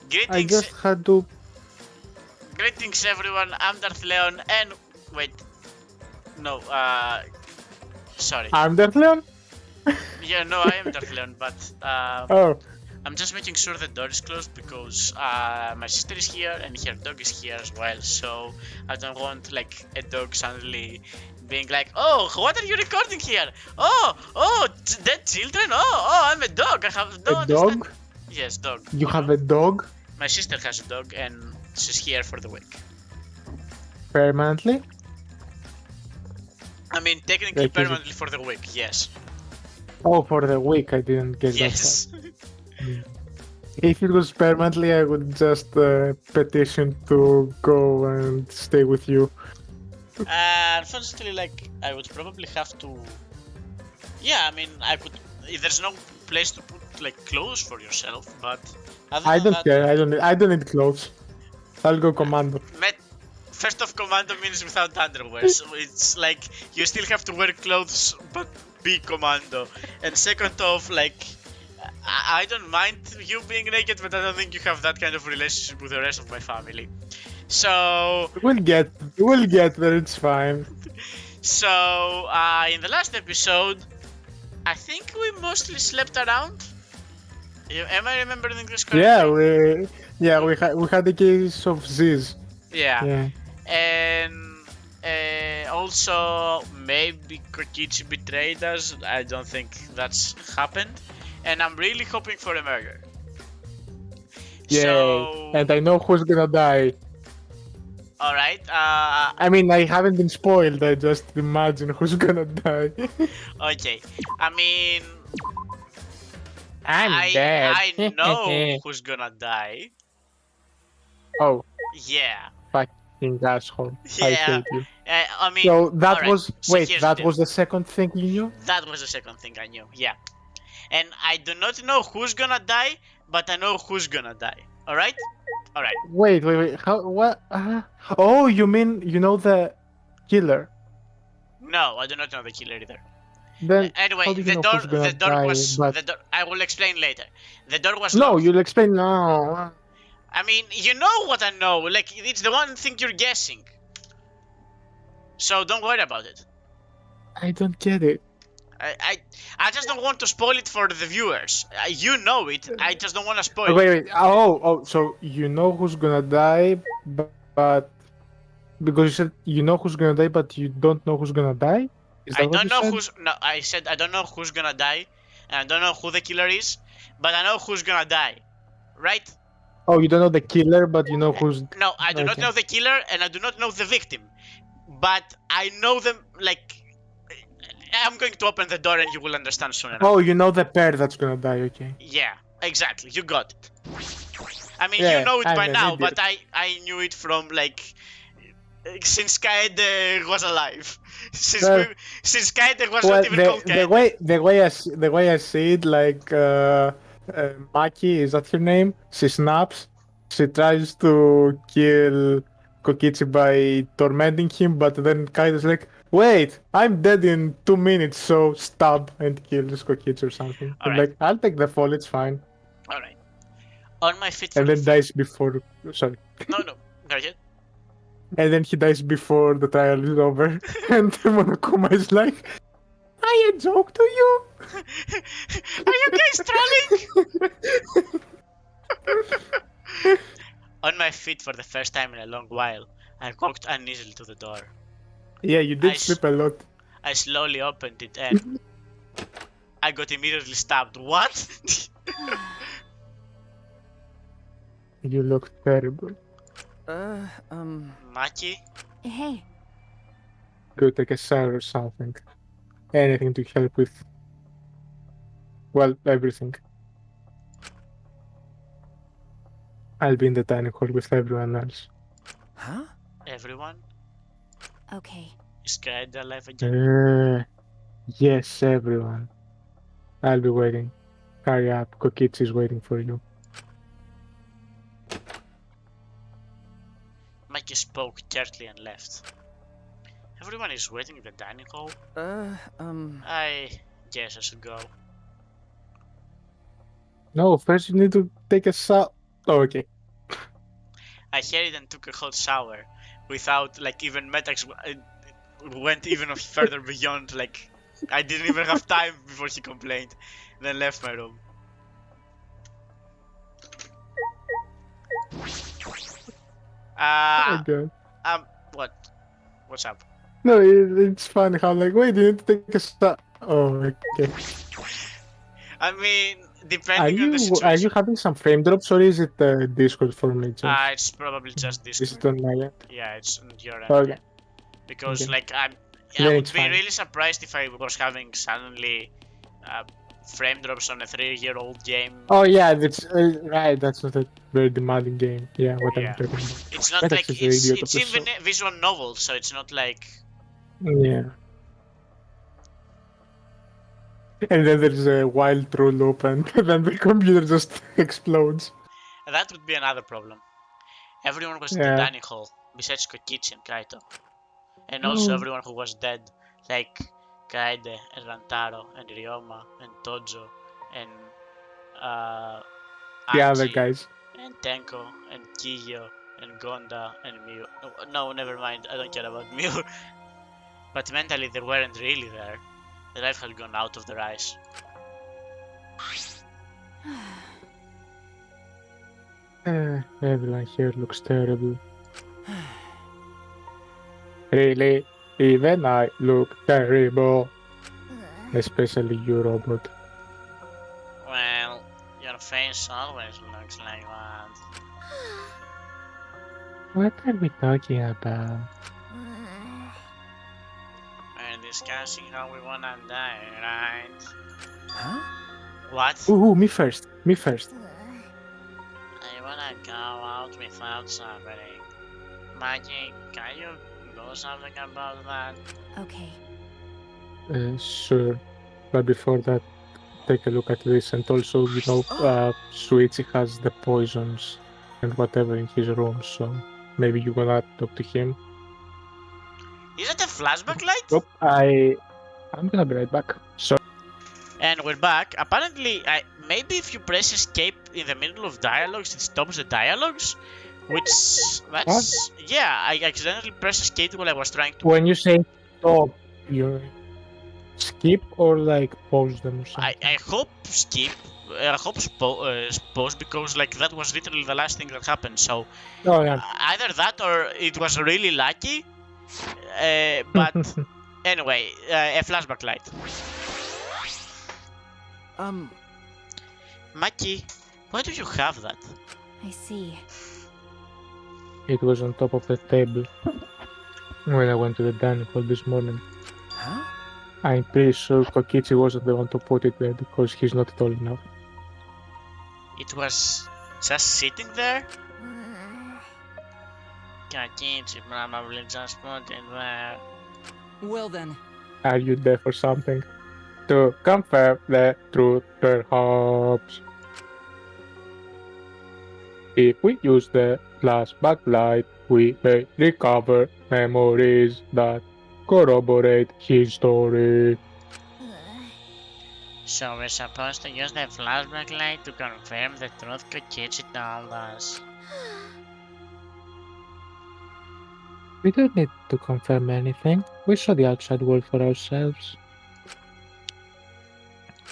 I Greetings, just had to. greetings everyone. I'm Darthleon, and wait, no, sorry. I'm Darthleon? Yeah, no, I am Darthleon, but Oh, I'm just making sure the door is closed because my sister is here and her dog is here as well. So I don't want like a dog suddenly being like, "Oh, what are you recording here? Oh, dead children. Oh, I'm a dog. I have a no understand." dog? Yes, dog. You have know? a dog? My sister has a dog and she's here for the week. Permanently? I mean, technically Like, is it? permanently for the week. Yes. Oh, for the week, I didn't get that Yes. part. If it was permanently, I would just petition to go and stay with you. Unfortunately, like I would probably have to. Yeah, I mean, I could. There's no place to put like clothes for yourself, but other I than don't that, care. I don't need clothes. I'll go commando. First off, commando means without underwear, so it's like you still have to wear clothes, but be commando. And second off, like I don't mind you being naked, but I don't think you have that kind of relationship with the rest of my family. So, We'll get there. It's fine. so in the last episode, I think we mostly slept around. Am I remembering this correctly? We had a case of Ziz. Yeah. Yeah. And also maybe Kokichi betrayed us. I don't think that's happened. And I'm really hoping for a murder. Yay. So, And I know who's gonna die. alright. I mean, I haven't been spoiled. I just imagine who's gonna die. Okay. I mean, I'm dead. I know who's gonna die. Oh, Yeah. fucking asshole. I Yeah. hate you. I mean, So that alright, was so wait. here's That the was the second thing you knew. That was the second thing I knew. Yeah. And I do not know who's gonna die, but I know who's gonna die. Alright? Alright. Wait. How? What? Oh, you mean you know the killer? No, I do not know the killer either. Then Anyway, how do you the know door who's gonna the door die? was But the door I will explain later. The door was no, locked. you'll explain now. I mean, you know what I know. Like it's the one thing you're guessing. So don't worry about it. I don't get it. I just don't want to spoil it for the viewers. You know it. I just don't want to spoil it. Wait. Oh. So you know who's gonna die, but because you said you know who's gonna die, but you don't know who's gonna die. Is that I what don't you know said? who's. No, I said I don't know who's gonna die, and I don't know who the killer is, but I know who's gonna die, right? Oh, you don't know the killer, but you know who's. No, I do not Okay. know the killer, and I do not know the victim, but I know them. Like, I'm going to open the door, and you will understand soon enough. Oh, you know the pair that's gonna die. Okay. Yeah, exactly. You got it. I mean, Yeah, you know it I'm by an now, idiot. but I knew it from like since Kaede was alive. Since Kaede was Well, not even called Kaede. the way I see it, like Maki, is that her name? She snaps. She tries to kill Kokichi by tormenting him, but then Kaido's like, "Wait, I'm dead in 2 minutes, so stab and kills Kokichi or something." I'm Alright. like, "I'll take the fall. It's fine." All right. On my feet for And the then dies before. Sorry. No, not yet. And then he dies before the trial is over. And Monokuma is like, "I a joke to you." Are you guys trolling? On my feet for the first time in a long while, I walked uneasily to the door. Yeah, you did I sleep a lot. I slowly opened it and I got immediately stabbed. What? You look terrible. Maki? Hey, Go take a shower or something. Anything to help with. Well, everything. I'll be in the dining hall with everyone else. huh? Everyone? Okay. Is Kaede alive again? Yes, everyone. I'll be waiting. Hurry up, Kokichi is waiting for you. Maki spoke curtly and left. Everyone is waiting in the dining hall? I guess I should go. No, first you need to take a shower. Oh, okay. I hurried and took a hot shower without like even Metax went even further beyond. Like I didn't even have time before he complained, then left my room. Oh my god. What? What's up? No, it's funny how like, wait, you need to take a shot. Oh, okay. I mean, Are depending on the you situation. having some frame drops or is it Discord for me? Just It's probably just is it Discord. on my end? Yeah, it's on your end. Okay, Because okay. like I Then would it's be fine. really surprised if I was having suddenly frame drops on a 3-year-old game. Oh yeah, that's right. That's not a very demanding game. Yeah, what I'm Yeah, talking about. it's not Metax like is the idiot of it's the even show. a visual novel, so it's not like Yeah. And then there's a wild troll loop, and then the computer just explodes. that would be another problem. Everyone was in the Yeah. dining hall besides Kokichi and Kaito, and also Oh. everyone who was dead, like Kaede and Rantaro and Ryoma and Tojo and The other Anji guys. and Tenko and Kiyo and Gonda and Miu. No, never mind. I don't care about Miu. But mentally, they weren't really there. The life had gone out of their eyes. Everyone here looks terrible. Really? Even I look terrible. Especially you, robot. Well, your face always looks like that. What are we talking about? We're discussing how we wanna die, right? Huh? What? Ooh, me first. Me first. I wanna go out without suffering. Maggie, can you do something about that? Okay. Sure. But before that, take a look at this. And also, Suichi has the poisons and whatever in his room, so maybe you wanna talk to him. Is it a flashback light? Nope, I'm gonna be right back. So And we're back. Apparently, maybe if you press escape in the middle of dialogues, it stops the dialogues. Which, that's... Yeah, I accidentally pressed escape while I was trying to... when you say stop, you skip or like pause them or something. I hope skip. I hope pause because like that was literally the last thing that happened. So Oh yeah. either that or it was really lucky. But anyway, a flashback light. Maki, why do you have that? I see. It was on top of the table when I went to the dining hall this morning. Huh? I'm pretty sure Kokichi wasn't the one to put it there because he's not tall enough. It was just sitting there? Kakichi probably just put it there. Well then. Are you there for something? To confirm the truth, perhaps. If we use the flashback light, we may recover memories that corroborate his story. So we're supposed to use the flashback light to confirm the truth Kokichi told us. We don't need to confirm anything. We saw the outside world for ourselves.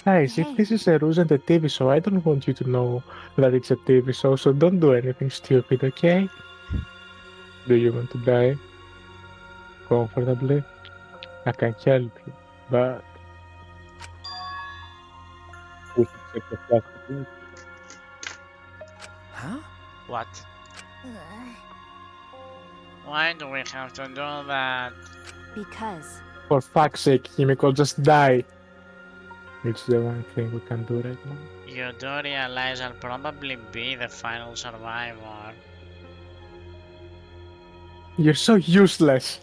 Guys, if Hey. this is a ruse and a TV show, I don't want you to know that it's a TV show, so don't do anything stupid, okay? Do you want to die comfortably? I can help you, but we should check the plastic light. Huh? What? Why do we have to do that? Because. For fuck's sake, Himiko, just die! It's the one thing we can do right now. You do realize I'll probably be the final survivor. You're so useless!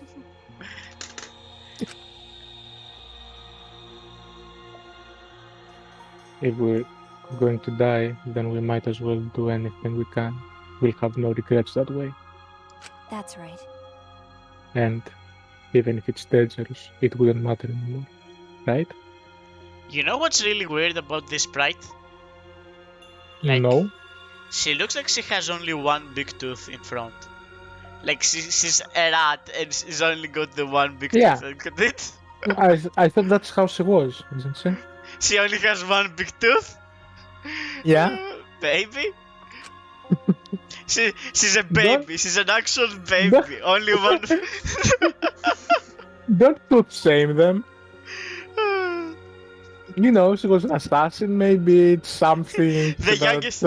If we're going to die, then we might as well do anything we can. We'll have no regrets that way. That's right. And even if it's dangerous, it wouldn't matter anymore, right? You know what's really weird about this sprite? No? She looks like she has only one big tooth in front. Like she's a rat and she's only got the one big Yeah. tooth. Look at it. I thought that's how she was, isn't she? She only has one big tooth. Yeah. Baby. She's a baby. She's an actual baby. Don't- Only one. Don't tooth shame them. You know, she was an assassin. Maybe it's something. The that, youngest,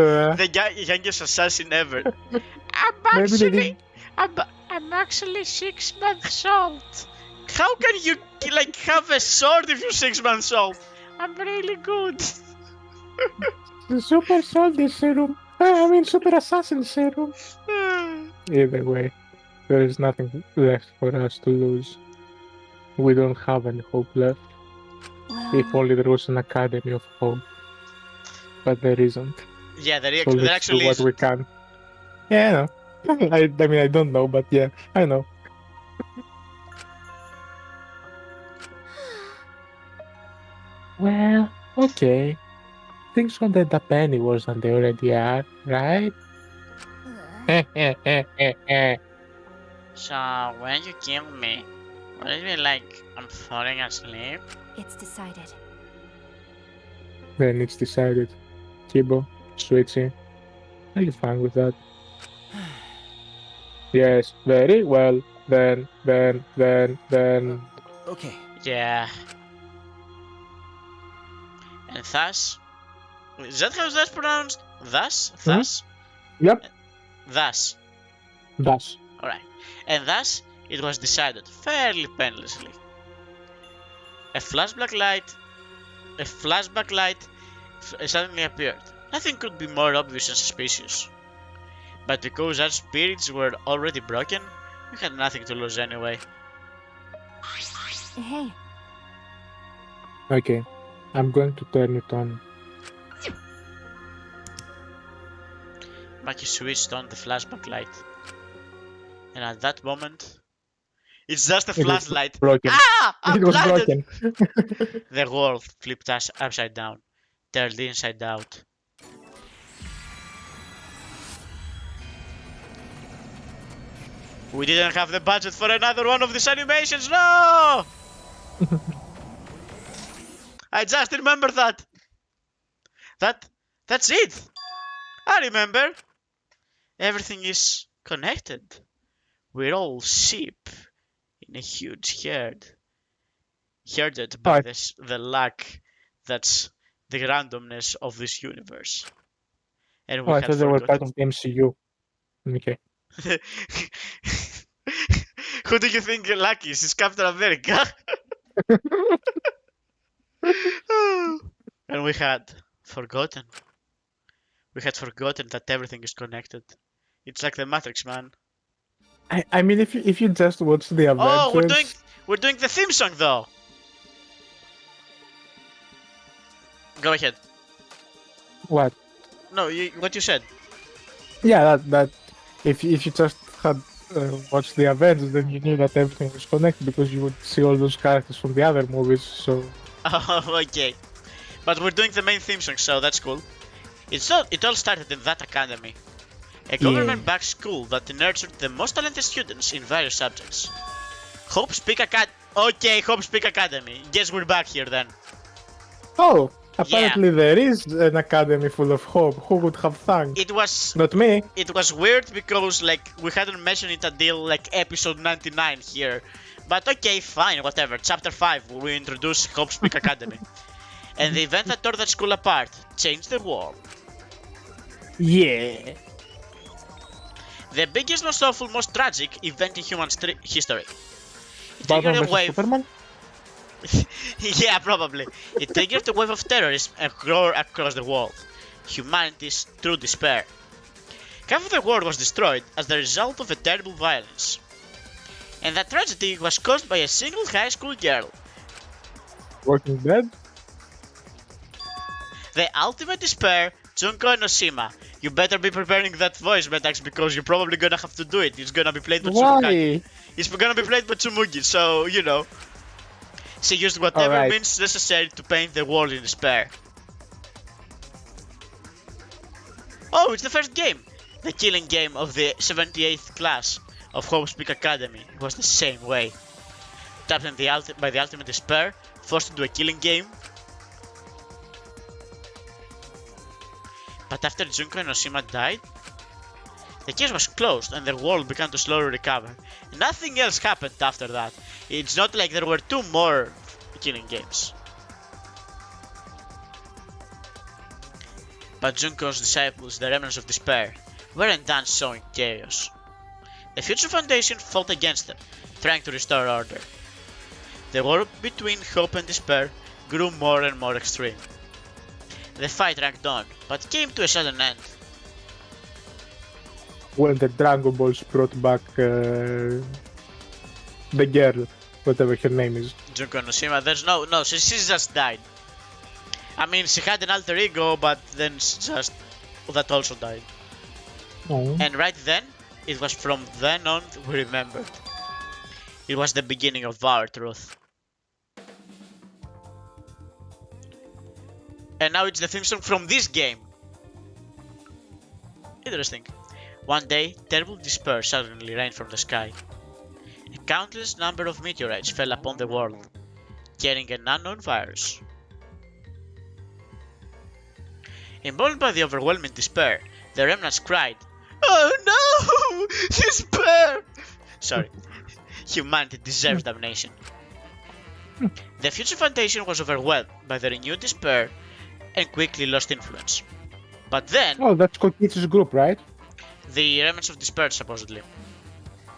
youngest assassin ever. maybe they did. I'm actually 6 months old. How can you like have a sword if you're 6 months old? I'm really good. The super soldier serum. I mean, super assassin serum. Either way, there is nothing left for us to lose. We don't have any hope left. If Well, only there was an academy of hope. But there isn't. Yeah, there So there let's actually do what is. we can. Yeah, I know. I mean, I don't know, but yeah, I know. Well, okay. Things won't end up any worse than they already are, right? So when you kill me, will it be like I'm falling asleep? it's decided. Then it's decided. Kibo, switching. Are you fine with that? Yes, very well. Then. Okay. Yeah. And thus, is that how that's pronounced? Thus, thus, Yep, thus. that's. Alright. And thus, it was decided fairly painlessly. A flashback light suddenly appeared. Nothing could be more obvious and suspicious. But because our spirits were already broken, we had nothing to lose anyway. Hey, Okay, I'm going to turn it on. Maki switched on the flashback light. And at that moment, it's just a It was flashlight. broken. Ah! I'm It was blinded! broken. The world flipped us upside down, turned inside out. We didn't have the budget for another one of these animations, no! I just remember that. That's it. I remember. Everything is connected. We're all sheep in a huge herd. Herded by Right. the luck that's the randomness of this universe. And we Oh, I had thought they were part forgotten. of the MCU. Okay. Who do you think Lucky is? It's Captain America. And we had forgotten. We had forgotten that everything is connected. It's like the Matrix, man. I mean, if you just watch the Avengers. Oh, we're doing the theme song though. Go ahead. What? No, what you said. Yeah, that if you just had watched the Avengers, then you knew that everything was connected because you would see all those characters from the other movies. So Oh, okay. But we're doing the main theme song, so that's cool. It all started in that academy. A government-backed school that nurtured the most talented students in various subjects. Hope's Peak Academy. Okay, Hope's Peak Academy. Guess we're back here then. oh, apparently there is an academy full of hope. Who would have thunk? It was Not me. it was weird because like we hadn't mentioned it until like episode 99 here. But okay, fine, whatever. Chapter 5, we introduce Hope's Peak Academy. And the event that tore that school apart changed the world. Yeah. The biggest, most awful, most tragic event in human history. It Batman triggered a vs wave. Superman. Yeah, probably. It triggered a wave of terrorism and roar across the world. Humanity's true despair. Half of the world was destroyed as the result of a terrible violence. And that tragedy was caused by a single high school girl. Walking Dead. The ultimate despair, Junko Enoshima. You better be preparing that voice, Metax, because you're probably gonna have to do it. It's gonna be played by Tsumukage. Why? It's gonna be played by Tsumugi, so, you know. She used whatever Alright. means necessary to paint the world in despair. Oh, it's the first game! The killing game of the 78th class of Hope's Peak Academy was the same way. Trapped in by the ultimate despair, forced into a killing game. But after Junko and Oshima died, the case was closed and the world began to slowly recover. Nothing else happened after that. It's not like there were 2 more killing games. But Junko's disciples, the remnants of despair, weren't done sowing chaos. The Future Foundation fought against them, trying to restore order. The war between hope and despair grew more and more extreme. The fight dragged on, but came to a sudden end. When the Dragon Balls brought back the girl, whatever her name is. Junko Noshima, there's no, she just died. I mean, she had an alter ego, but then that also died. Oh. And right then, it was from then on we remembered. It was the beginning of our truth. And now it's the theme song from this game. Interesting. One day, terrible despair suddenly rained from the sky. A countless number of meteorites fell upon the world, carrying an unknown virus. Emboldened by the overwhelming despair, the remnants cried, "Oh no! Despair!" Sorry. Humanity deserves damnation. The Future Foundation was overwhelmed by the renewed despair and quickly lost influence. But then, Oh, that's Kokichi's group, right? the remnants of despair, supposedly.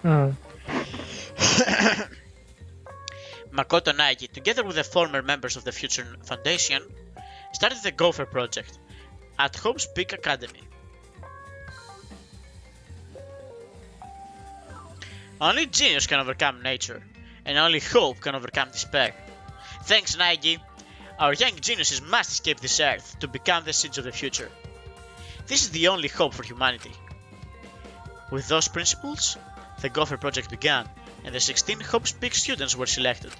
Mm. Makoto Naegi, together with the former members of the Future Foundation, started the Gopher Project at Hope's Peak Academy. Only genius can overcome nature, and only hope can overcome despair. Thanks, Naegi, our young geniuses must escape this earth to become the seeds of the future. This is the only hope for humanity. With those principles, the Gopher Project began, and the 16 Hope's Peak students were selected.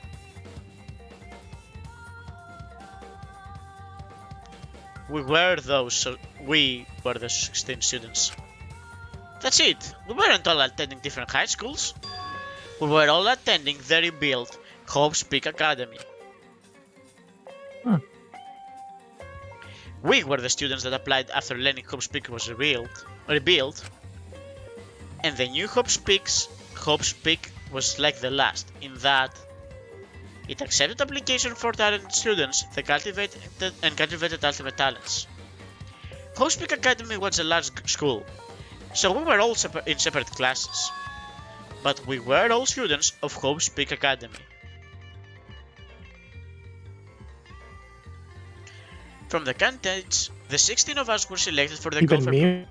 We were the 16 students. That's it, we weren't all attending different high schools. We were all attending the rebuilt Hope's Peak Academy. We were the students that applied after learning Hope's Peak was rebuilt, and the new Hope's Peak was like the last, in that it accepted application for talented students that cultivated ultimate talents. Hope's Peak Academy was a large school, so we were all in separate classes, but we were all students of Hope's Peak Academy. From the candidates, the 16 of us were selected for the Even Gopher. me?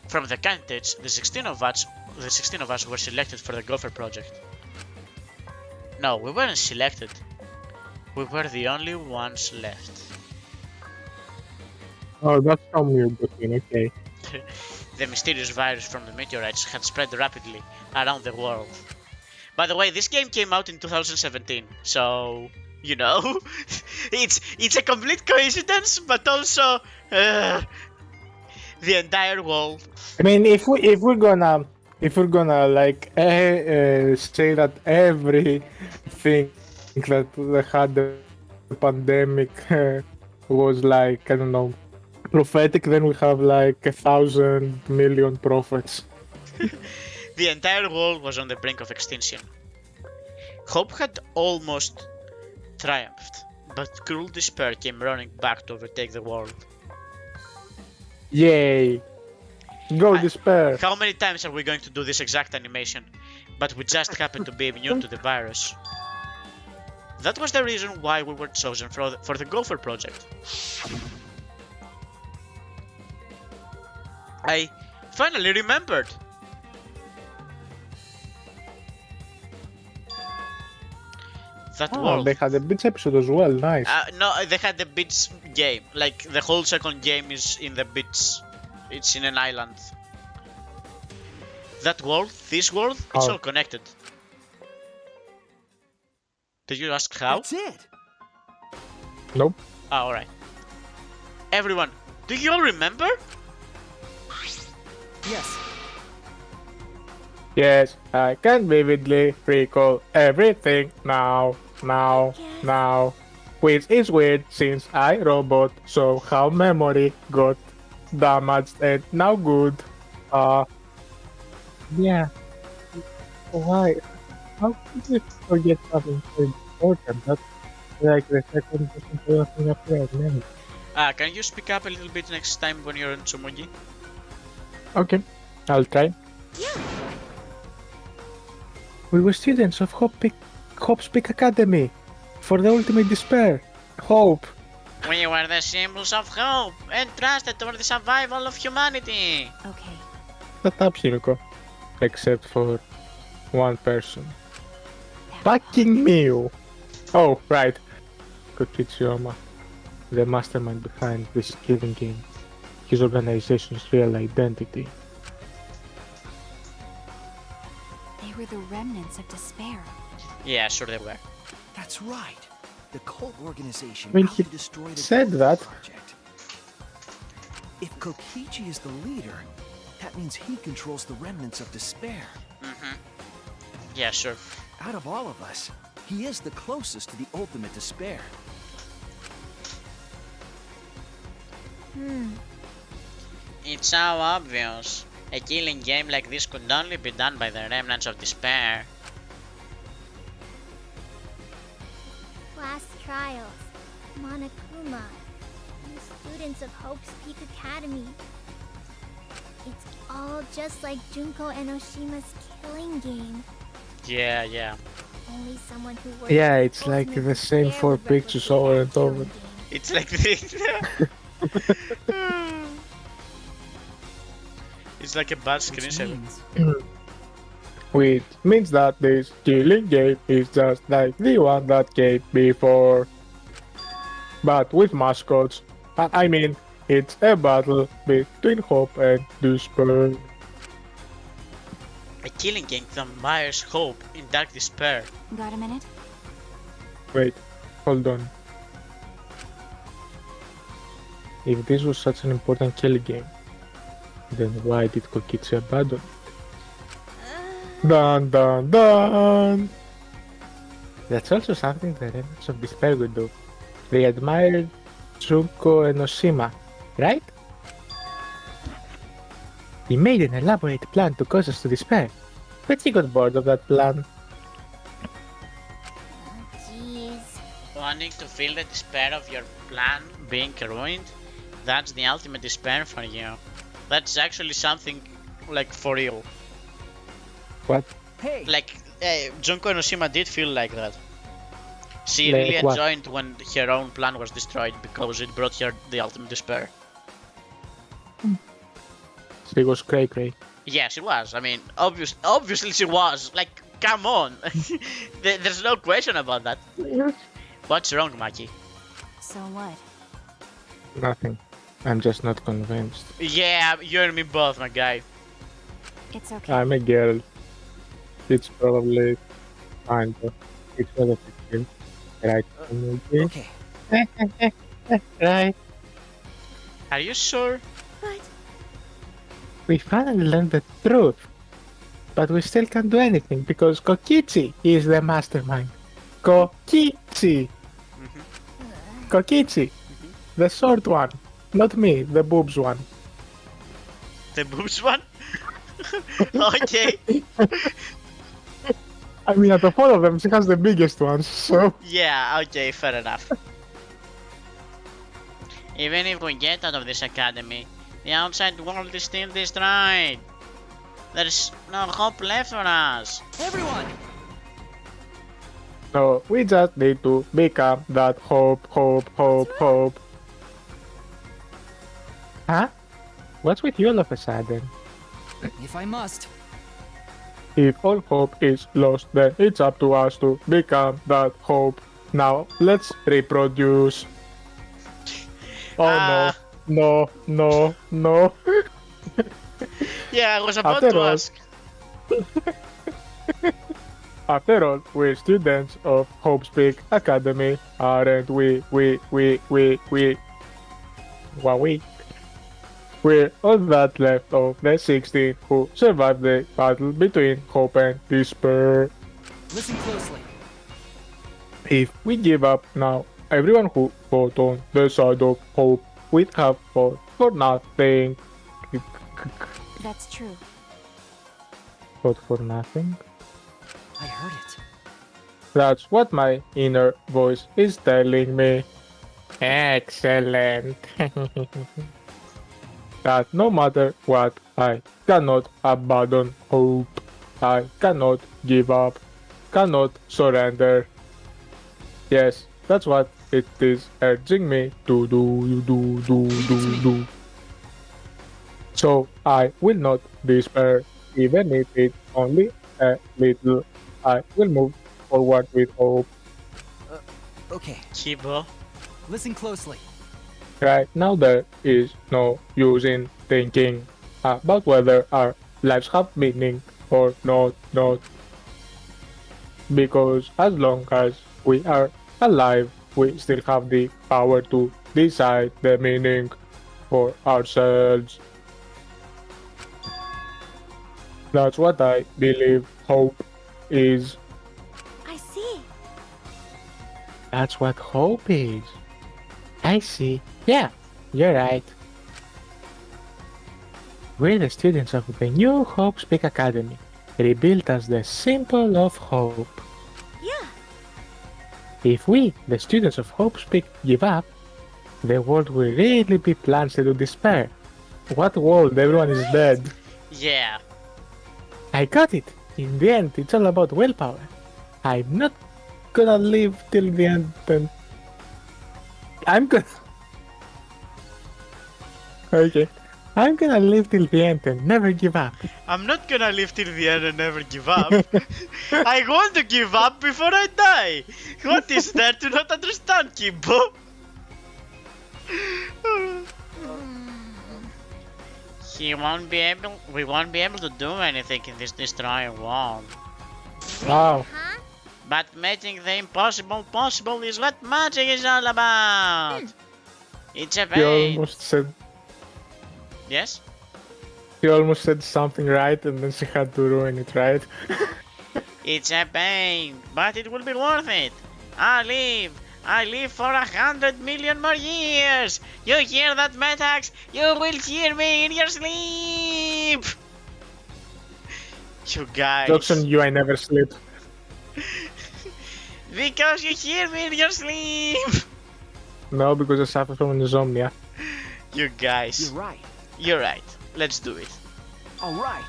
From the candidates, the 16 of us were selected for the Gopher Project. No, we weren't selected. We were the only ones left. Oh, that's how weird looking, okay. The mysterious virus from the meteorites had spread rapidly around the world. By the way, this game came out in 2017, so you know, it's a complete coincidence, but also the entire world. I mean, if we're gonna like say that everything that had the pandemic was like, I don't know, prophetic, then we have like 1,000 million prophets. The entire world was on the brink of extinction. Hope had almost triumphed, but cruel despair came running back to overtake the world. Yay! Go despair! How many times are we going to do this exact animation? But we just happen to be immune to the virus. That was the reason why we were chosen for the Gopher Project. I finally remembered! That world. They had a beach episode as well, nice. No, they had the beach game. Like, the whole second game is in the beach. It's in an island. That world, this world, it's all connected. Did you ask how? That's it. Nope. Ah, alright. Everyone, Do you all remember? Yes. Yes, I can vividly recall everything now. Which is weird since I robot, so how memory got damaged and now good. Uh, yeah, why? How could you forget something so important? That's like the second most important thing I've ever made. Can you speak up a little bit next time when you're on Tsumugi? Okay, I'll try. We were students of Hope's Peak Academy for the ultimate despair. Hope. We were the symbols of hope and trusted for the survival of humanity. Okay. Shut up, Hiroko. Except for one person. Fucking Mew! Oh, right. Kokichiyama, the mastermind behind this killing game. His organization's real identity. They were the remnants of despair. Yeah, sure they were. That's right. The cult organization When out he to destroy the said Ghost that- project. If Kokichi is the leader, that means he controls the remnants of despair. Yeah, sure. Out of all of us, he is the closest to the ultimate despair. It's so obvious. A killing game like this could only be done by the remnants of despair. Class trials, Monokuma, and students of Hope's Peak Academy. It's all just like Junko Enoshima's killing game. Yeah, yeah. Only someone who works Yeah, with it's like ultimate the same despair four would pictures replicate over that and over. killing game. It's like the... It's like a bad Which screensaver. means Which means that this killing game is just like the one that came before. But with mascots. I mean, it's a battle between hope and despair. A killing game that admires hope in dark despair. got a minute? Wait, hold on. If this was such an important killing game, then why did Kokichi abandon it? Dun dun dun! That's also something the remnants of despair would do. They admired Junko Enoshima, right? He made an elaborate plan to cause us to despair, but he got bored of that plan. Jeez. Wanting to feel the despair of your plan being ruined? That's the ultimate despair for you. That's actually something like for real. What? Hey, Like, Junko Enoshima did feel like that. She Like really what? enjoyed when her own plan was destroyed because it brought her the ultimate despair. She was cray. Yeah, she was. I mean, obviously she was. Like, come on. There's no question about that. What's wrong, Maki? So what? Nothing. I'm just not convinced. Yeah, you and me both, my guy. It's okay. I'm a girl. It's probably fine, but it's not a big deal. Right? okay. Right. Are you sure? But We finally learned the truth. But we still can't do anything because Kokichi is the mastermind. Kokichi! Kokichi! The short one. Not me, the boobs one. The boobs one? Okay. I mean, out of all of them, she has the biggest ones, so... Yeah, okay, fair enough. Even if we get out of this academy, the outside world is still destroyed. There's no hope left for us. Everyone! So, we just need to become that hope. Huh? What's with you all of a sudden? If I must. If all hope is lost, then it's up to us to become that hope. Now, let's reproduce. Oh no. No. Yeah, I was about After to all- ask. After all, we're students of Hope's Peak Academy, aren't we? Wow, we. We're all that left of the 16 who survived the battle between hope and despair. Listen closely. If we give up now, everyone who fought on the side of hope would have fought for nothing. That's true. Fought for nothing? I heard it. That's what my inner voice is telling me. Excellent. That no matter what, I cannot abandon hope. I cannot give up, cannot surrender. Yes, that's what it is urging me to do, do. So I will not despair, even if it's only a little. I will move forward with hope. Okay, Kibo. listen closely. Right now, there is no use in thinking about whether our lives have meaning or not, because as long as we are alive, we still have the power to decide the meaning for ourselves. That's what I believe hope is. I see. That's what hope is. I see. Yeah, you're right. We're the students of the new Hope Speak Academy, rebuilt as the symbol of hope. Yeah. If we, the students of Hope Speak, give up, the world will really be plunged into despair. What world? Everyone is dead. Yeah. I got it. In the end, it's all about willpower. I'm not gonna live till the end and I'm gonna okay. I'm gonna live till the end and never give up. I'm not gonna live till the end and never give up. I want to give up before I die. What is there to not understand, Kibo? We won't be able to do anything in this destroying world. Wow. Huh? But making the impossible possible is what magic is all about. It's a He pain. almost said Yes? something right and then she had to ruin it, right? It's a pain, but it will be worth it. I live for 100 million more years. You hear that, Metax? You will hear me in your sleep. You guys. Jokes on you, I never sleep. Because you hear me in your sleep. No, because I suffer from insomnia. You guys. You're right. You're right. Let's do it. All right.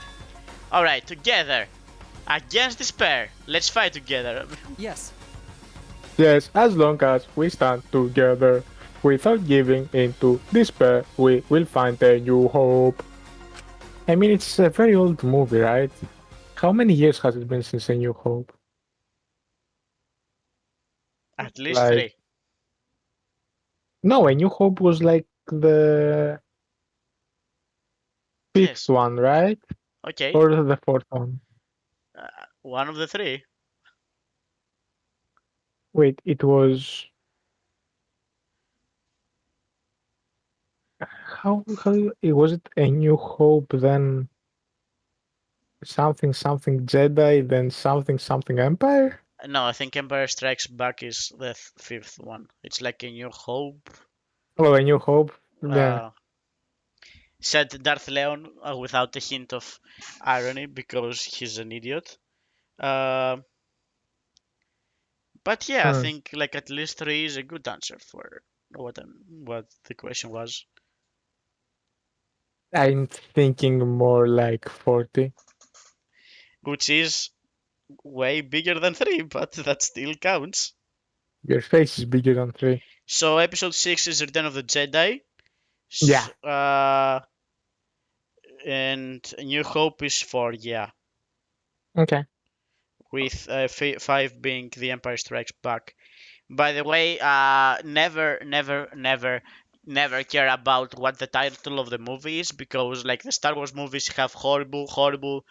Alright, together. Against despair. Let's fight together. Yes. Yes, as long as we stand together without giving in to despair, we will find a new hope. I mean, it's a very old movie, right? How many years has it been since A New Hope? At least Like- 3. No, A New Hope was like the fifth Yes. one, right? Okay. Or the fourth one? One of the 3. Wait, it was how it was it A New Hope, then something Jedi, then something Empire? No, I think Empire Strikes Back is the 5th one. It's like a New Hope. Oh, A New Hope. Yeah. Said Darthleon without a hint of irony because he's an idiot. But yeah, I think like at least 3 is a good answer for what the question was. I'm thinking more like 40. Which is way bigger than 3, but that still counts. Your face is bigger than 3. So episode 6 is Return of the Jedi. Yeah. And A New Hope is 4, yeah. Okay. With 5 being The Empire Strikes Back. By the way, never care about what the title of the movie is, because like the Star Wars movies have horrible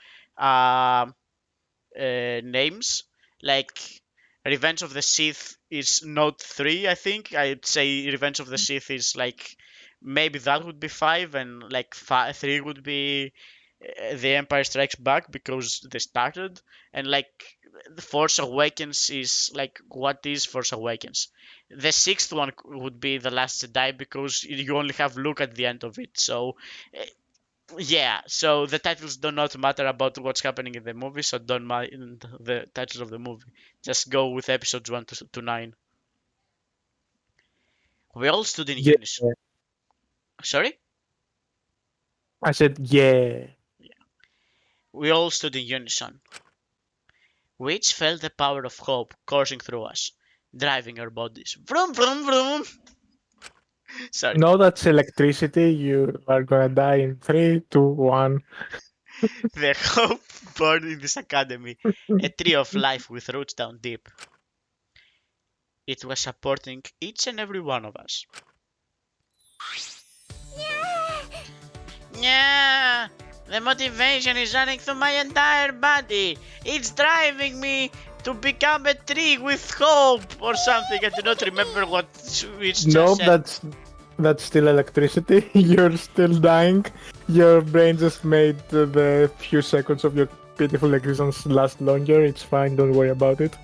names. Like Revenge of the Sith is not 3, I think. I'd say Revenge of the Sith is like maybe that would be 5, and like 3 would be The Empire Strikes Back because they started, and like the Force Awakens is like what is Force Awakens. The 6th one would be The Last Jedi because you only have Luke at the end of it. So yeah, so the titles do not matter about what's happening in the movie, so don't mind the titles of the movie. Just go with episodes 1 to 9. We all stood in Yeah. unison. Sorry? I said, yeah. We all stood in unison. We each felt the power of hope coursing through us, driving our bodies. Vroom, vroom, vroom! Sorry. No, that's electricity. You are gonna die in 3, 2, 1. The hope born in this academy, a tree of life with roots down deep. It was supporting each and every one of us. Yeah, the motivation is running through my entire body. It's driving me to become a tree with hope or something. I do not remember what it's just No, said. that's still electricity. You're still dying. Your brain just made the few seconds of your pitiful existence last longer. It's fine. Don't worry about it.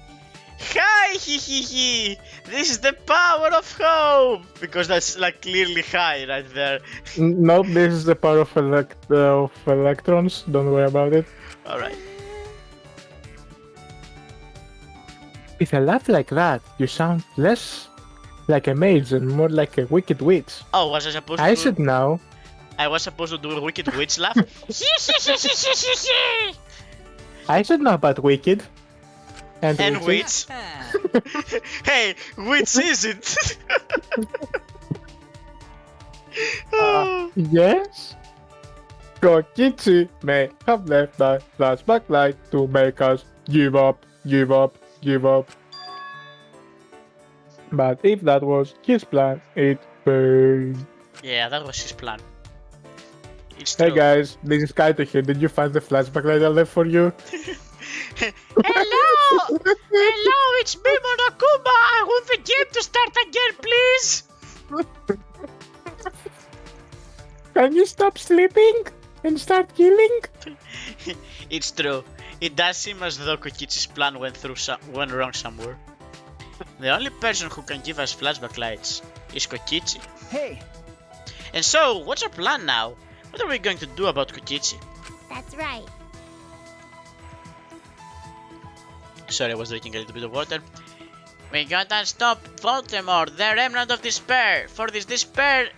Hi, hee hee hee! This is the power of hope! Because that's like clearly high right there. No, this is the power of electrons. Don't worry about it. Alright. With a laugh like that, you sound less like a mage and more like a wicked witch. Oh, was I supposed I to should know. I was supposed to do a wicked witch laugh? I should know about wicked. And witch. witches. Hey, which is it? Yes? Kokichi may have left that flashback light to make us give up. But if that was his plan, it failed. Yeah, that was his plan. It's true. Hey guys, this is Kaito here. Did you find the flashback light I left for you? Hello! Hello, it's me, Monokuma! I want the game to start again, please! Can you stop sleeping and start killing? It's true. It does seem as though Kokichi's plan went wrong somewhere. The only person who can give us flashback lights is Kokichi. Hey, And so, what's our plan now? What are we going to do about Kokichi? That's right. Sorry, I was drinking a little bit of water. We gotta stop Voldemort, the remnant of despair. For this despair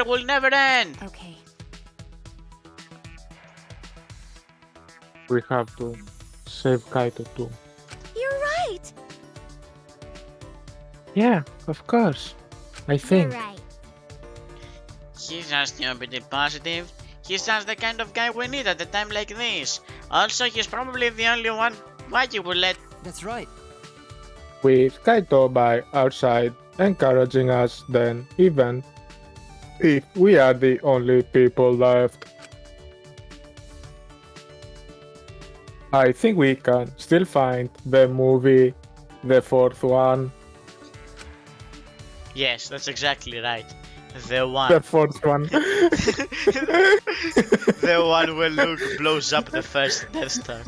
will never end. Okay. We have to save Kaito too. You're right. Yeah, of course. I You're think. right. He's just stupidly positive. He's just the kind of guy we need at a time like this. Also, he's probably the only one Mikey will let. that's right. With Kaito by our side, encouraging us, then even if we are the only people left, I think we can still find the movie, the fourth one. Yes, that's exactly right. The The one. fourth one. The one where Luke blows up the first Death Star.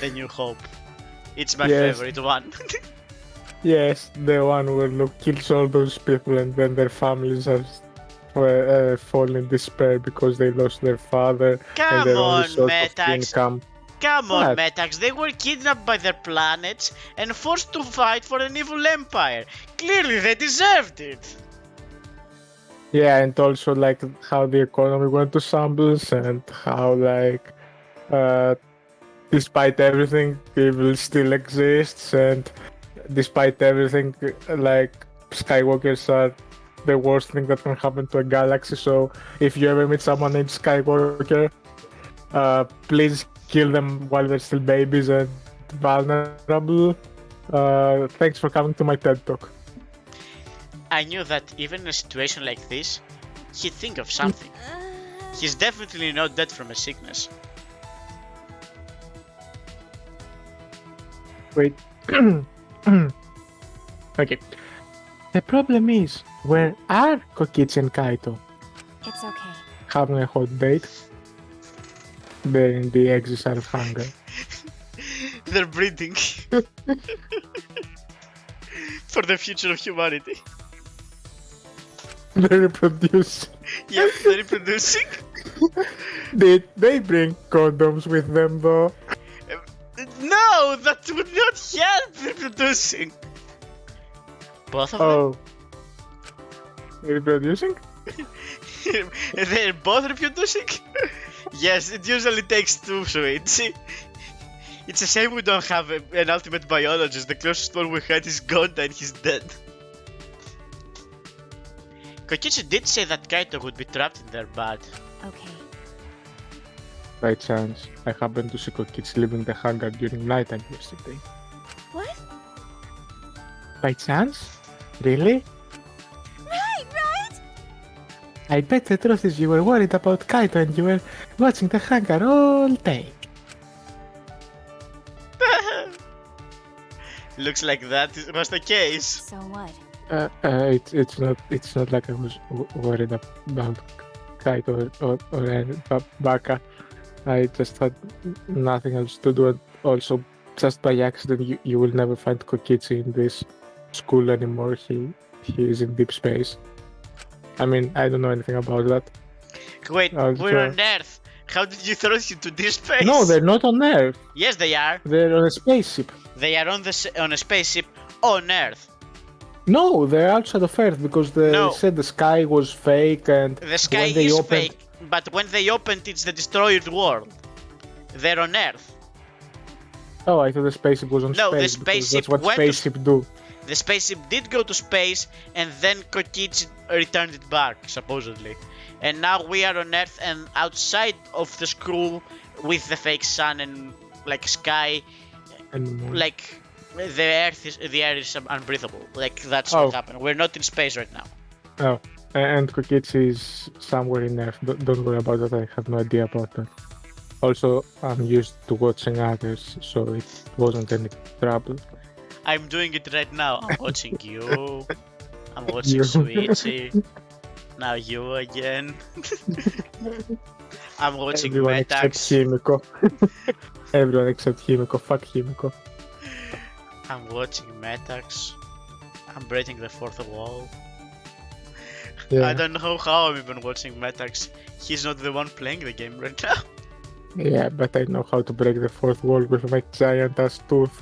The New Hope. It's my Yes. favorite one. Yes, the one where Luke kills all those people and then their families are fall in despair because they lost their father and Come their on, only source of Metax. income. Come on, What? Metax. They were kidnapped by their planets and forced to fight for an evil empire. Clearly, they deserved it. Yeah, and also like how the economy went to shambles and how like despite everything evil still exists and despite everything like Skywalkers are the worst thing that can happen to a galaxy. So if you ever meet someone named Skywalker, please kill them while they're still babies and vulnerable. Thanks for coming to my TED Talk. I knew that even in a situation like this, he'd think of something. He's definitely not dead from a sickness. Wait. Okay. The problem is, Where are Kokichi and Kaito? It's okay. Having a hot date? They're in the exile of hunger. They're breeding for the future of humanity. They reproduce. Yep, they're reproducing. Did they bring condoms with them though? No, that would not help reproducing. Both of them? Oh. Reproducing? They're both reproducing? Yes, it usually takes two, sweets. It's a shame we don't have an ultimate biologist. The closest one we had is Gonda and he's dead. Kokichi did say that Kaito would be trapped in there, but... Okay. By chance, I happened to see Kokichi leaving the hangar during nighttime yesterday. What? By chance? Really? Right? I bet the truth is you were worried about Kaito and you were watching the hangar all day. Looks like that was the case. So what? It's not like I was worried about Kaito or Baka. I just had nothing else to do, and also just by accident you will never find Kokichi in this school anymore. He is in deep space. I mean, I don't know anything about that. Wait, we're on Earth. How did you throw us into this space? No, they're not on Earth. Yes, they are. They're on a spaceship. They are on a spaceship on Earth. No, they're outside of Earth because they No. said the sky was fake and The sky when they is opened... fake, but when they opened, it's the destroyed world. They're on Earth. Oh, I thought the spaceship was on No, the space because spaceship that's what went to spaceship do. The spaceship did go to space, and then Kokichi returned it back, supposedly. And now we are on Earth and outside of the school with the fake sun and like sky, And like the air is unbreathable. Like that's Oh. what happened. We're not in space right now. Oh, and Kokichi is somewhere in Earth. Don't worry about that. I have no idea about that. Also, I'm used to watching others, so it wasn't any trouble. I'm doing it right now. I'm watching you. I'm watching You. Sweetie. Now you again. I'm watching Everyone except Metax. Himiko. Everyone except Himiko. Fuck Himiko. I'm watching Metax. I'm breaking the fourth wall. Yeah. I don't know how I'm even watching Metax. He's not the one playing the game right now. Yeah, but I know how to break the fourth wall with my giant ass tooth.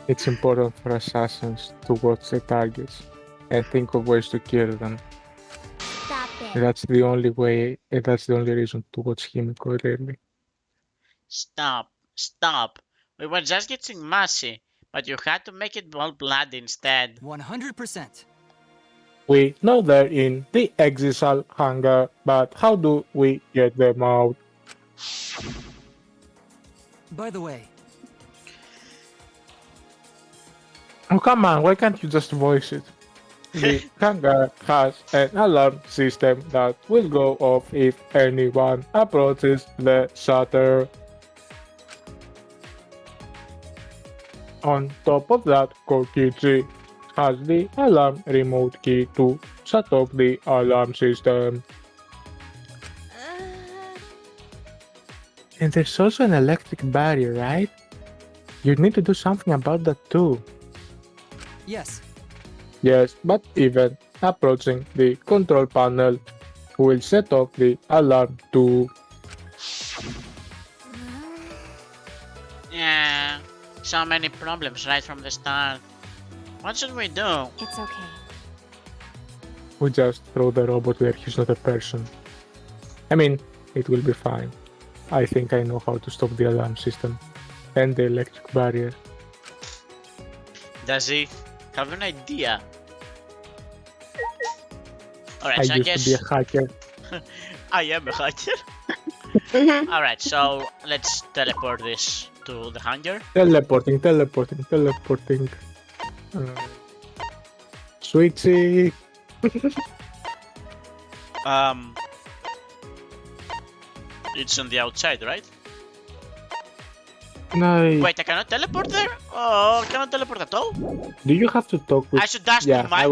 It's important for assassins to watch their targets and think of ways to kill them. Stop it. That's the only way, and that's the only reason to watch Himiko, really. Stop. We were just getting messy, but you had to make it all bloody instead. 100%. We know they're in the exile hangar, but how do we get them out? By the way, Oh, come on, why can't you just voice it? The hangar has an alarm system that will go off if anyone approaches the shutter. On top of that, Kokichi has the alarm remote key to shut off the alarm system. And there's also an electric barrier, right? You need to do something about that too. yes, Yes, but even approaching the control panel will set off the alarm too. Yeah, so many problems right from the start. What should we do? It's okay. We just throw the robot where he's not a person. I mean, it will be fine. I think I know how to stop the alarm system and the electric barrier. Does he have an idea? I Alright, so I used guess to be a hacker. I am a hacker. Alright, so let's teleport this to the hangar. Teleporting. Switchy. It's on the outside, right? No. Wait, I cannot teleport there? Oh, I cannot teleport at all? Do you have to talk with? I should ask Yeah, my... I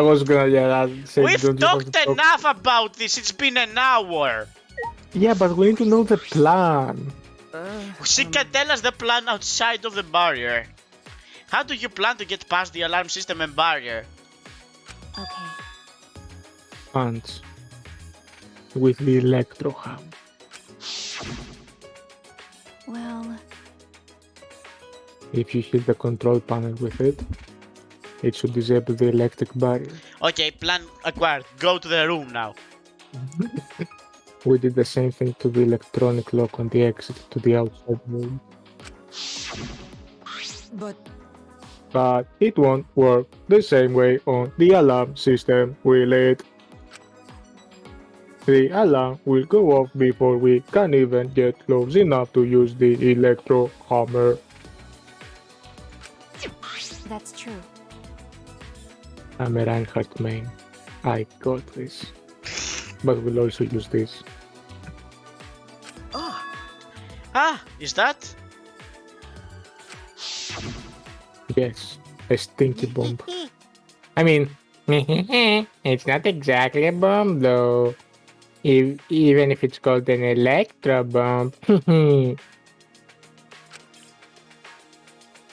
was gonna say. We've Don't you have to talked talk? enough about this, it's been an hour! Yeah, but we need to know the plan. She can tell us the plan outside of the barrier. How do you plan to get past the alarm system and barrier? Okay. Punch with the electro ham. Well, If you hit the control panel with it, it should disable the electric barrier. Okay, plan acquired. Go to the room now. We did the same thing to the electronic lock on the exit to the outside room. But it won't work the same way on the alarm system, will it? The alarm will go off before we can even get close enough to use the electro hammer. that's true. I'm a Reinhardt main. I got this. But we'll also use this. Ah, is that? Yes, a stinky bomb. I mean, it's not exactly a bomb though. Even if it's called an electro bomb.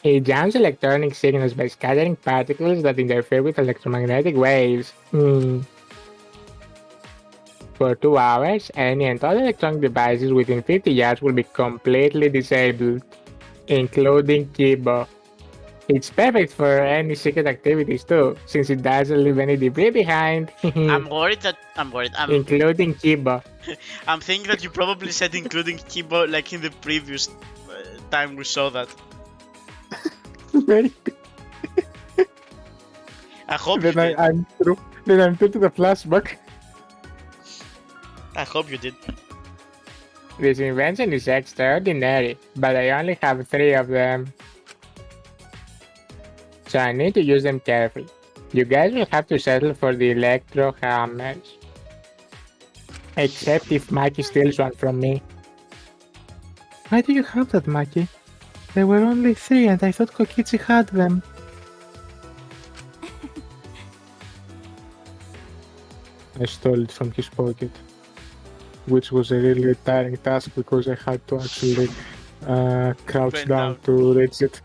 It jams electronic signals by scattering particles that interfere with electromagnetic waves. For 2 hours, any and all electronic devices within 50 yards will be completely disabled, including Kibo. It's perfect for any secret activities too, since it doesn't leave any debris behind. I'm worried. Including Kibo. I'm thinking that you probably said including Kibo like in the previous time we saw that. Very I hope you then did. I'm through. Then I'm through to the flashback. I hope you did. This invention is extraordinary, but I only have 3 of them. So I need to use them carefully. You guys will have to settle for the electro hammers. Except if Maki steals one from me. Why do you have that, Maki? There were only 3 and I thought Kokichi had them. I stole it from his pocket, which was a really tiring task because I had to actually crouch Bend down down. to reach it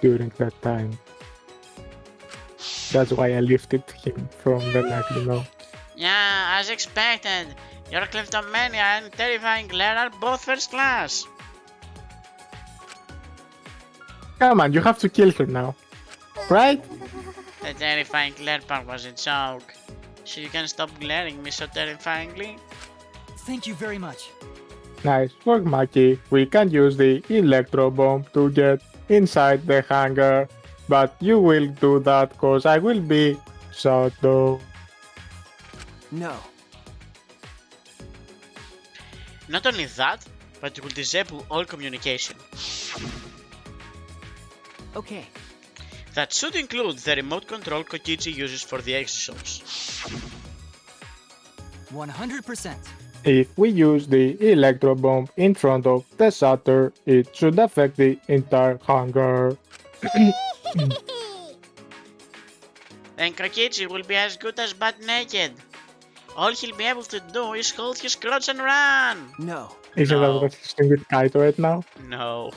during that time. That's why I lifted him from the neck, you know. Yeah, as expected. Your kleptomania and terrifying glare are both first class. Come on, you have to kill her now. Right? The terrifying glare part was a joke. So you can stop glaring me so terrifyingly? Thank you very much. Nice work, Maki. We can use the electro bomb to get inside the hangar. But you will do that cause I will be shot though. No. Not only that, but it will disable all communication. Okay. That should include the remote control Kokichi uses for the exosomes. 100%. If we use the electro bomb in front of the shutter, it should affect the entire hangar. Then Kokichi will be as good as butt naked. All he'll be able to do is hold his crotch and run. No. Isn't No. that what he's doing with Kaito right now? No.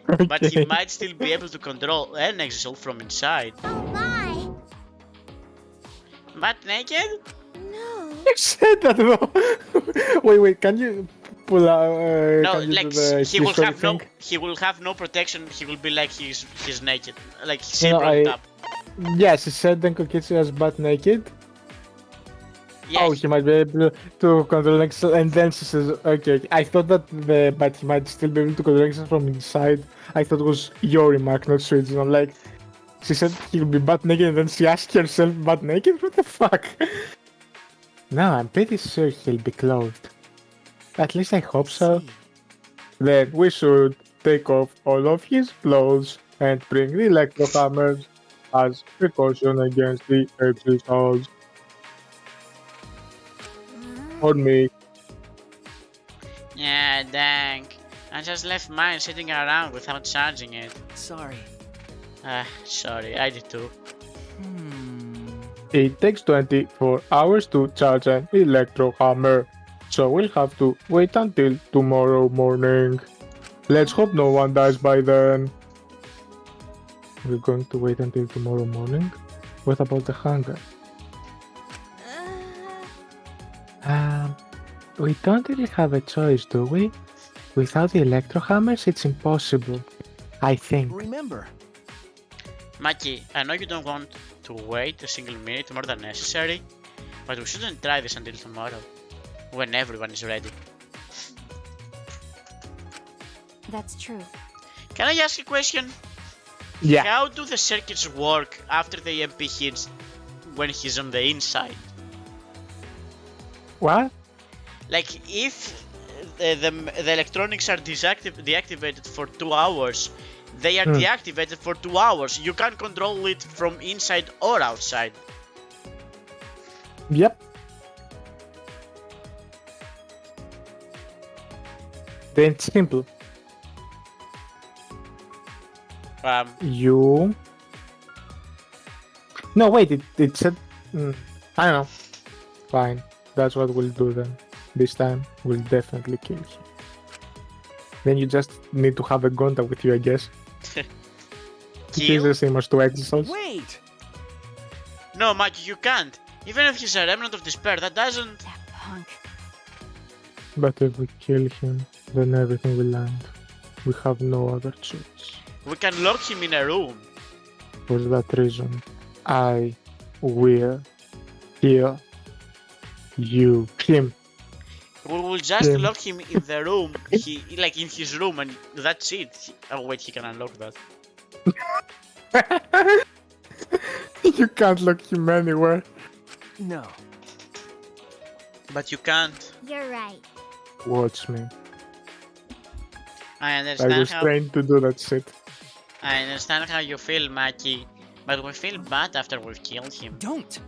Okay. But he might still be able to control an exosome from inside. Oh my! Butt naked? No. You said that though. wait, can you pull out? No, can you like do the he will history have no, thing? he will have no protection. He will be like he's naked, like he's No, rolled I- up. Yes, he said then Kokichi was butt naked. Yeah, Oh, he might be able to control Nexus, and then she says, okay, I thought that but he might still be able to control Nexus from inside. I thought it was your remark, not Switch. I'm like, she said he'll be butt naked, and then she asked herself butt naked? What the fuck? No, I'm pretty sure he'll be clothed. At least I hope so. Then we should take off all of his clothes and bring the electro hammers as precaution against the exercise. On me. Yeah, dang. I just left mine sitting around without charging it. Sorry. Sorry, I did too. It takes 24 hours to charge an electro hammer, so we'll have to wait until tomorrow morning. Let's hope no one dies by then. We're going to wait until tomorrow morning? What about the hunger? We don't really have a choice, do we? Without the electro hammers, it's impossible. I think. Remember, Maki, I know you don't want to wait a single minute more than necessary, but we shouldn't try this until tomorrow, when everyone is ready. That's true. Can I ask a question? Yeah. How do the circuits work after the MP hits when he's on the inside? What? Like, if the electronics are deactivated for 2 hours, they are deactivated for 2 hours. You can't control it from inside or outside. Yep. Then it's simple. You. No, wait. It said. I don't know. Fine. That's what we'll do then. This time we'll definitely kill him. Then you just need to have a Gonda with you, I guess. It is Kill? the same as two exiles. wait! No, Maki, you can't. Even if he's a remnant of despair, that doesn't. That punk. But if we kill him, then everything will end. We have no other choice. We can lock him in a room. For that reason, I will kill him. We will just Yeah. lock him in the room, like in his room, and that's it. Oh wait, he can unlock that. You can't lock him anywhere. No. But you can't. You're right. Watch me. I I understand was how trained to do that shit. I understand how you feel, Maki, but we feel bad after we've killed him. Don't!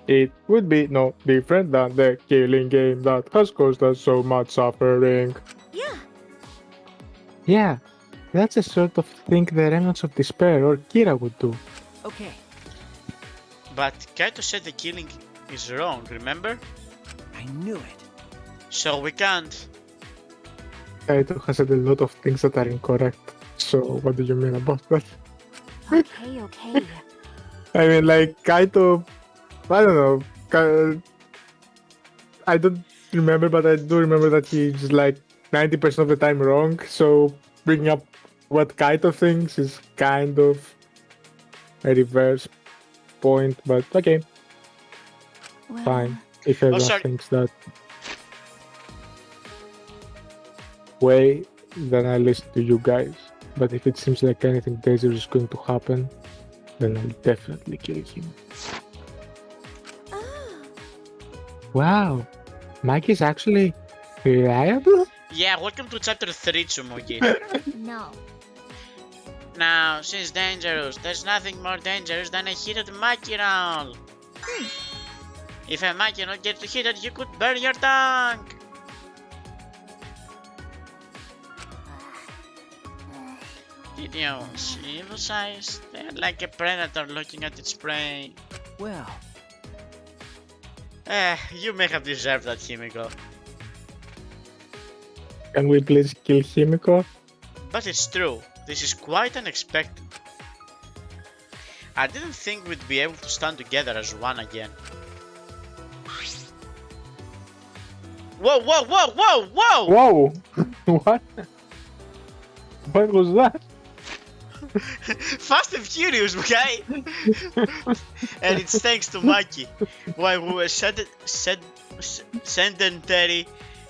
It would be no different than the killing game that has caused us so much suffering. Yeah. Yeah, that's the sort of thing the remnants of despair or Kira would do. Okay. But Kaito said the killing is wrong, remember? I knew it. So we can't. Kaito has said a lot of things that are incorrect. So what do you mean about that? Okay. I mean, like Kaito, I don't know. I don't remember, but I do remember that he's like 90% of the time wrong. So bringing up what Kaito thinks is kind of a reverse point. But okay, Well, fine. If everyone sorry. thinks that way, then I listen to you guys. But if it seems like anything dangerous is going to happen, then I'll definitely kill him. Oh. Wow, Mike is actually reliable? Yeah, welcome to chapter 3, Tsumogi. No. Now, she's dangerous. There's nothing more dangerous than a heated Maki roll. If a Maki not gets heated, you could burn your tongue. Did you see those eyes? They're like a predator looking at its prey. Well, You may have deserved that, Himiko. Can we please kill Himiko? But it's true, this is quite unexpected. I didn't think we'd be able to stand together as one again. Whoa, whoa, whoa, whoa, whoa! Whoa! What? What was that? Fast and Furious, okay? And it's thanks to Maki. While we were sedentary,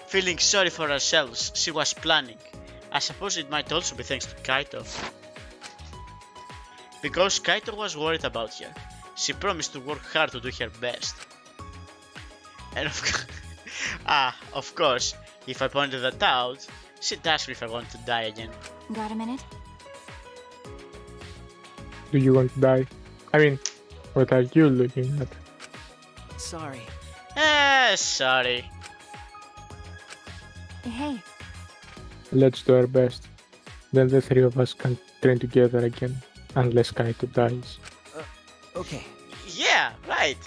feeling sorry for ourselves, she was planning. I suppose it might also be thanks to Kaito. Because Kaito was worried about her, she promised to work hard to do her best. And of course, if I pointed that out, she'd ask me if I want to die again. got a minute? Do you want to die? I mean, what are you looking at? Sorry. Sorry. Hey, Let's do our best. Then the three of us can train together again, unless Kaito dies. Okay. Yeah, right.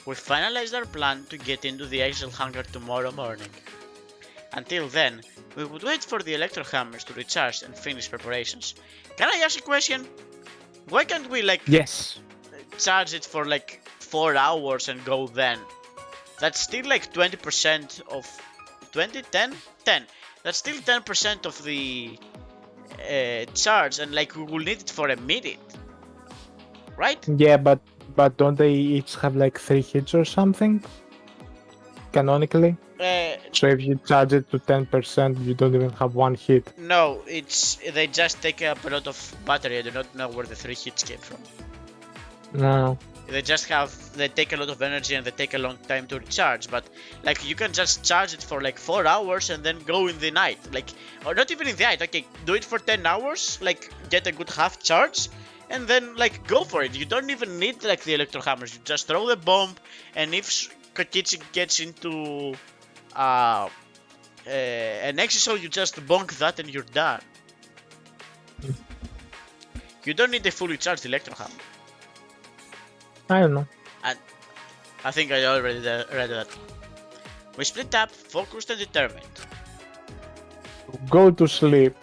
We finalized our plan to get into the Axel hangar tomorrow morning. Until then, we would wait for the electro hammers to recharge and finish preparations. Can I ask a question? Why can't we Yes. charge it for 4 hours and go then? That's still 20% of 20, 10? 10. That's still 10% of the charge, and we will need it for a minute. Right? Yeah, but don't they each have 3 hits or something? Canonically? So if you charge it to 10%, you don't even have 1 hit. No, they just take up a lot of battery. I do not know where the 3 hits came from. No. They take a lot of energy and they take a long time to recharge, but you can just charge it for 4 hours and then go in the night, or not even in the night. Okay, do it for 10 hours, get a good half charge, and then go for it. You don't even need the electro hammers. You just throw the bomb, and if Kokichi gets into an exo, you just bonk that and you're done. You don't need a fully charged electro hammer. I don't know. I think I already read that. We split up, focused and determined. Go to sleep.